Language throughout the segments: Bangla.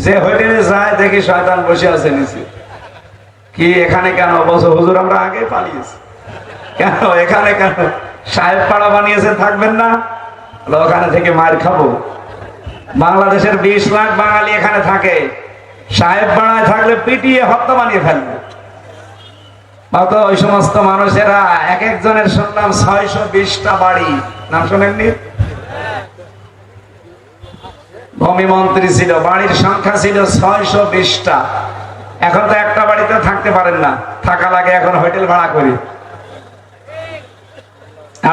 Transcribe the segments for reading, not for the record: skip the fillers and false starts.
যে হোটেলে যায় দেখি শয়তান বসে আছে নিচে। কি এখানে কেন? বলছো হুজুর আমরা আগে পালিয়েছি। কেন এখানে কেন? সাহেব পাড়া বানিয়েছে, থাকবেন না? ওখানে থেকে মার খাবো। বাংলাদেশের 20 লাখ বাঙালি এখানে থাকে, সাহেব পাড়ায় থাকলে পিটিয়ে হত্যা বানিয়ে ফেলবে। অত ওই সমস্ত মানুষেরা এক একজনের শুনলাম 620টা বাড়ি, নাম শোনেননি? ভূমি মন্ত্রী ছিল, বাড়ির সংখ্যা ছিল 620টা। এখন তো একটা বাড়িতে থাকতে পারেন না, থাকা লাগে এখন হোটেল ভাড়া করি।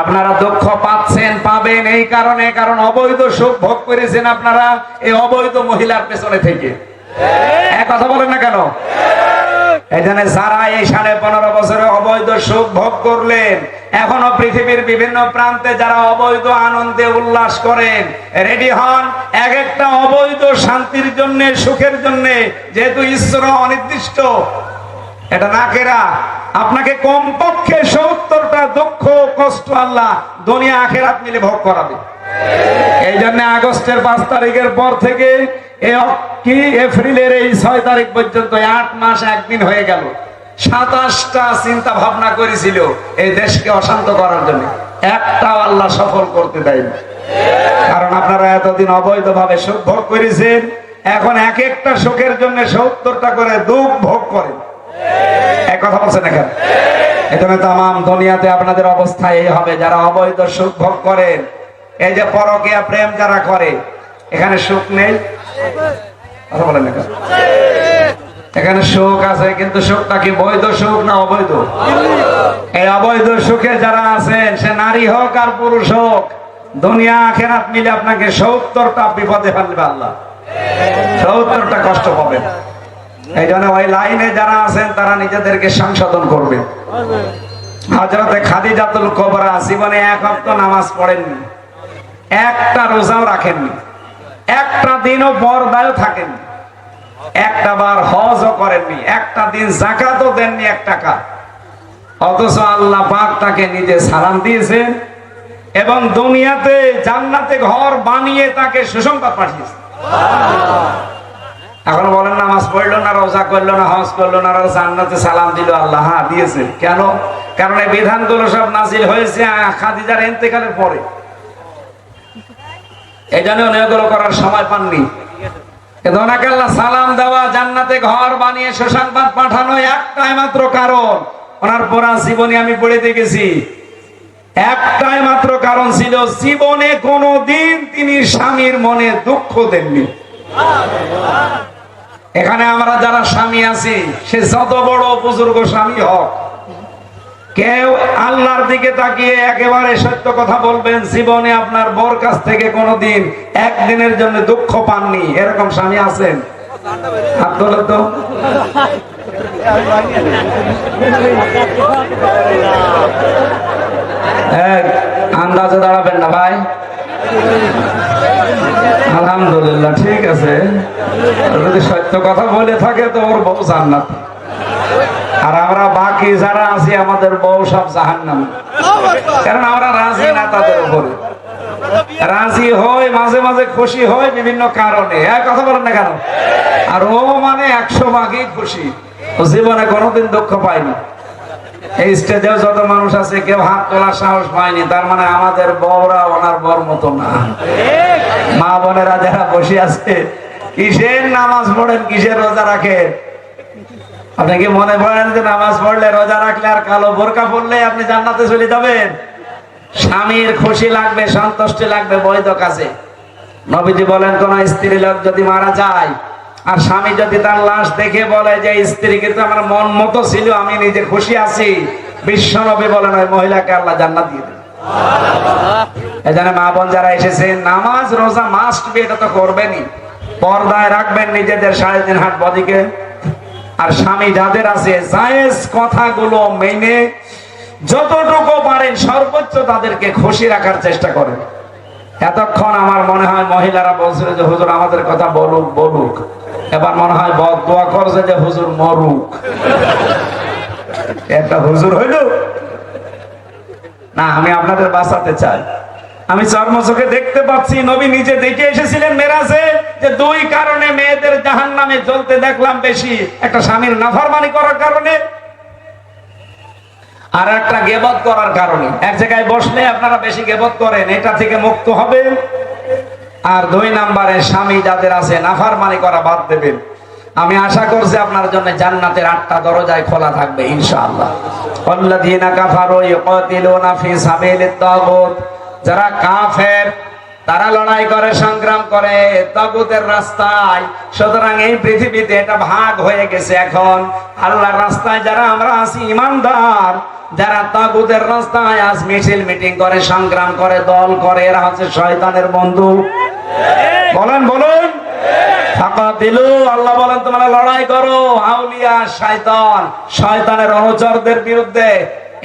আপনারা দুঃখ পাচ্ছেন, পাবেন এই কারণে, কারণ অবৈধ সুখ ভোগ করেছেন আপনারা এই অবৈধ মহিলার পেছনে থেকে। এক কথা বলেন না কেন? এই জন্য যারা এই 15.5 বছরে অবৈধ সুখ ভোগ করলেন, এখনো পৃথিবীর বিভিন্ন প্রান্তে যারা অবৈধ আনন্দে উল্লাস করেন, রেডি হন এক একটা অবৈধ শান্তির জন্য, সুখের জন্য। যেহেতু ঈশ্বর অনির্দিষ্ট, এটা না কেরা আপনাকে কমপক্ষে 70টা দুঃখ কষ্ট আল্লাহ দুনিয়া আখেরাত মিলে ভোগ করাবে। এই জন্য আগস্টের 5 তারিখের পর থেকে এপ্রিলের এই 6 তারিখ পর্যন্ত 8 মাস 1 দিন হয়ে গেল, 27টা চিন্তা ভাবনা করেছিল এই দেশকে অশান্ত করার জন্য, একটাও আল্লাহ সফল করতে দেয়নি। কারণ আপনারা এতদিন অবৈধভাবে সুখ ভোগ করেছেন, এখন এক একটা সুখের জন্য 70টা করে দুঃখ ভোগ করেন। এক কথা বলছেন না কেন? এজন্য তামাম দুনিয়াতে আপনাদের অবস্থা এই হবে, যারা অবৈধ সুখ ভোগ করেন। এই যে পরকীয়া প্রেম যারা করে, এখানে সুখ নেই, কথা বলেন না কেন? এখানে সুখ আছে, কিন্তু সুখটা কি বৈধ সুখ না অবৈধ? এই অবৈধ সুখে যারা আছেন, সে নারী হোক আর পুরুষ হোক, দুনিয়া আখেরাত মিলে আপনাকে 70টা বিপদে ফেলবে আল্লাহ, 70টা কষ্ট পাবেন। এই জন্য ওই লাইনে যারা আছেন তারা নিজেদেরকে সংশোধন করবে। হযরতে খাদিজাতুল কুবরা জীবনে 1 ওয়াক্ত নামাজ পড়েননি, একটা রোজাও রাখেননি, একটা দিনও পর্দায় থাকেননি, একটা বার হজও করেননি, একটা দিন যাকাতও দেননি 1 টাকা। অথচ আল্লাহ পাক তাকে নিজে সালাম দিয়েছেন এবং দুনিয়াতে জান্নাতে ঘর বানিয়ে তাকে সুসংবাদ পাঠিয়েছেন। এখন বলেন নামাজ পড়লো না, রোজা করলো না, হজ করলো না, জান্নাতে সালাম দিল আল্লাহ? হ্যাঁ দিয়েছে। কেন? কারণ এই বিধানগুলো সব নাজিল হয়েছে খাদিজার ইন্তেকালের পরে। এই জন্য এগুলো করার সময় পাননি। ওনাকে আল্লাহ সালাম দেওয়া, জান্নাতে ঘর বানিয়ে সুসংবাদ পাঠানো একটাই মাত্র কারণ। ওনার পুরা জীবনে আমি পড়ে দেখেছি, একটাই মাত্র কারণ ছিল, জীবনে কোনদিন তিনি স্বামীর মনে দুঃখ দেননি। এখানে আমরা যারা স্বামী আছি, সে যত বড় বুজুর্গ স্বামী হোক, কেউ আল্লাহর দিকে তাকিয়ে একেবারে সত্য কথা বলবেন, জীবনে আপনার বউর কাছ থেকে কোনোদিন একদিনের জন্য দুঃখ পাননি, এরকম স্বামী আছেন? হাত তোলেন তো। আন্দাজে দাঁড়াবেন না ভাই। আলহামদুলিল্লাহ, ঠিক আছে। যদি সত্য কথা বলে থাকে তো ওর বউ জান্নাত, আর আমরা বাকি যারা আছি আমাদের বউ সব জাহান্নাম। কারণ আমরা রাজি না তাদের উপরে, রাজি হয় মাঝে মাঝে, খুশি হয় বিভিন্ন কারণে। এক কথা বলেন না কেন? আর ও মানে 100 ভাগই খুশি, জীবনে কোনোদিন দুঃখ পায়নি। এই স্টেজেও যত মানুষ আছে কেউ হাত তোলার সাহস পায়নি, তার মানে আমাদের বউরা ওনার বর মতো না। মা বোনেরা যারা বসে আছে, কিসের নামাজ পড়েন, কিসের রোজা রাখেন? আপনি কি মনে করেন যে নামাজ পড়লে, রোজা রাখলে আর কালো বোরকা পড়লে আপনি জান্নাতে চলে যাবেন? স্বামীর খুশি লাগবে, সন্তুষ্টি লাগবে বৈধ কাজে। নবীজি বলেন, কোন স্ত্রী লোক যদি মারা যায় আর স্বামী যদি তার লাশ দেখে বলে যে স্ত্রী কিন্তু আমার মন মতো ছিল, আমি নিজে খুশি আছি, বিশ্ব নবী বলেন ওই মহিলাকে আল্লাহ জান্নাত দিয়ে দেন। এজন্য মা বোন যারা এসেছেন, নামাজ রোজা মাস্ট বি, এটা তো করবেনই। পর্দায় রাখবেন নিজেদের 3.5 হাত বডিকে। আর স্বামী যাদের আছে, জায়েজ কথাগুলো মেনে যতটুকু পারেন সর্বোচ্চ তাদেরকে খুশি রাখার চেষ্টা করেন। এতক্ষণ আমার মনে হয় মহিলারা বলছিল যে হুজুর আমাদের কথা বলুক বলুক, এবার মনে হয় দোয়া করছে যে হুজুর মরুক। একটা হুজুর হইল না, আমি আপনাদের বাঁচাতে চাই। আমি চর্ম চোখে দেখতে পাচ্ছি, নবী নিজে দেখে এসেছিলেন মেরাজে, যে 2 কারণে মেয়েদের জাহান জাহান্নামে জ্বলতে দেখলাম বেশি, একটা স্বামীর নাফরমানি করার কারণে, আর একটা গীবত করার কারণে। এক জায়গায় বসলে আপনারা বেশি গীবত করেন, এটা থেকে মুক্ত হবে। আর 2 নম্বরে স্বামী যাদের আছে নাফরমানি করা বাদ দেবেন। আমি আশা করছি আপনার জন্য জান্নাতের 8টা দরজায় খোলা থাকবে ইনশাআল্লাহ। আল্লাযীনা কাফারু ইউকাতিলুনা ফি সাবিলিত তাগুত, যারা কাফের তারা লড়াই করে, সংগ্রাম করে তাগুতের রাস্তায়। সুতরাং এই পৃথিবীতে এটা ভাগ হয়ে গেছে এখন। আল্লাহর রাস্তায় যারা আমরা আছি ইমানদার, যারা তাগুতের রাস্তায় আজ মিছিল মিটিং করে, সংগ্রাম করে, দল করে, এরা হচ্ছে শয়তানের বন্ধু। বলেন বলুন, ফাকাতিলু, আল্লাহ বলেন তোমরা লড়াই করো আউলিয়া শয়তান, শয়তানের অনুচরদের বিরুদ্ধে।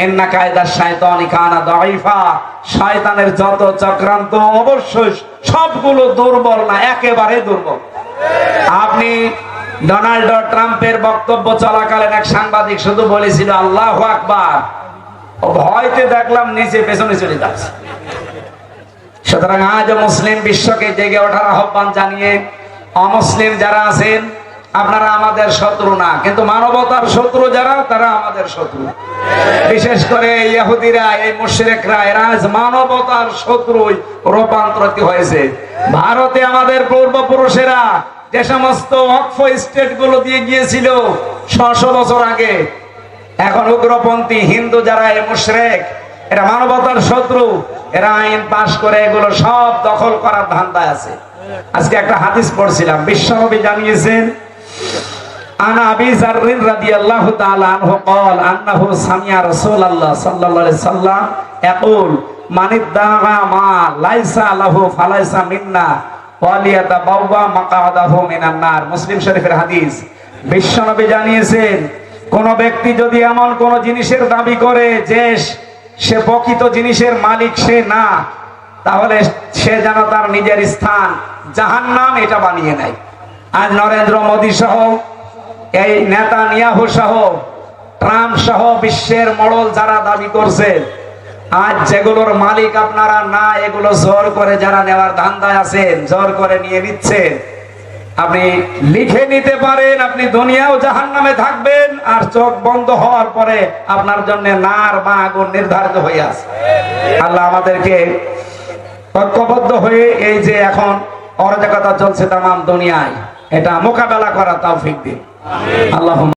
ইন্না কায়দা শয়তানি কানা দাঈফা, শয়তানের যত চক্রান্ত অবশ্যই সবগুলো দুর্বল না, একেবারে দুর্বল। আপনি ডোনাল্ড ট্রাম্পের বক্তব্য চলাকালীন এক সাংবাদিক শুধু বলেছিল আল্লাহু আকবার, ও ভয়তে দেখলাম নিচে পেছনে চলে যাচ্ছে। সুতরাং আজ মুসলিম বিশ্বকে জেগে ওঠার আহ্বান জানিয়ে, অমুসলিম যারা আছেন আপনারা আমাদের শত্রু না, কিন্তু মানবতার শত্রু যারা, তারা আমাদের শত্রু। বিশেষ করে ইহুদিরা, এই মুশরিকরা, এরা আজ মানবতার শত্রুই রূপান্তরিত হয়েছে। ভারতে আমাদের পূর্বপুরুষেরা যে সমস্ত ওয়াকফ স্টেট গুলো দিয়ে গিয়েছিল 600 বছর আগে, এখন উগ্রপন্থী হিন্দু যারা, এই মুশরিক, এরা মানবতার শত্রু। এরা আইন পাশ করে এগুলো সব দখল করার ধান্দায় আছে। আজকে একটা হাদিস পড়ছিলাম, বিশ্বনবী জানিয়েছেন, আনা আবি যাররিন রাদিয়াল্লাহু তাআলা আনহু قال انه سمع رسول الله صلى الله عليه وسلم يقول من ادعى ما ليس له فليس منا وليتبوأ مقعده من النار। মুসলিম শরীফের হাদিস। বিশ্বনবী জানিয়েছেন, কোন ব্যক্তি যদি এমন কোন জিনিসের দাবি করে যে সে প্রকৃত জিনিসের মালিক সে না, তাহলে সে যেন তার নিজের স্থান জাহান্নাম এটা বানিয়ে নেয়। আজ নরেন্দ্র মোদী সহ, এই নেতানিয়াহু সহ, ট্রাম্প সহ বিশ্বের মোড়ল যারা দাবি করছে, আজ যেগুলোর মালিক আপনারা না, এগুলো জোর করে যারা নেওয়ার ধান্দায় আছেন, জোর করে নিয়ে নিচ্ছেন। আপনি লিখে নিতে পারেন, আপনি দুনিয়াও জাহান্নামে থাকবেন, আর চোখ বন্ধ হওয়ার পরে আপনার জন্য নার বা আগুন নির্ধারিত হয়ে আছে। আল্লাহ আমাদেরকে ঐক্যবদ্ধ হয়ে এই যে এখন অরাজকতা চলছে তামাম দুনিয়ায়, এটা মোকাবেলা করা তৌফিক দিন। আল্লাহুম্মা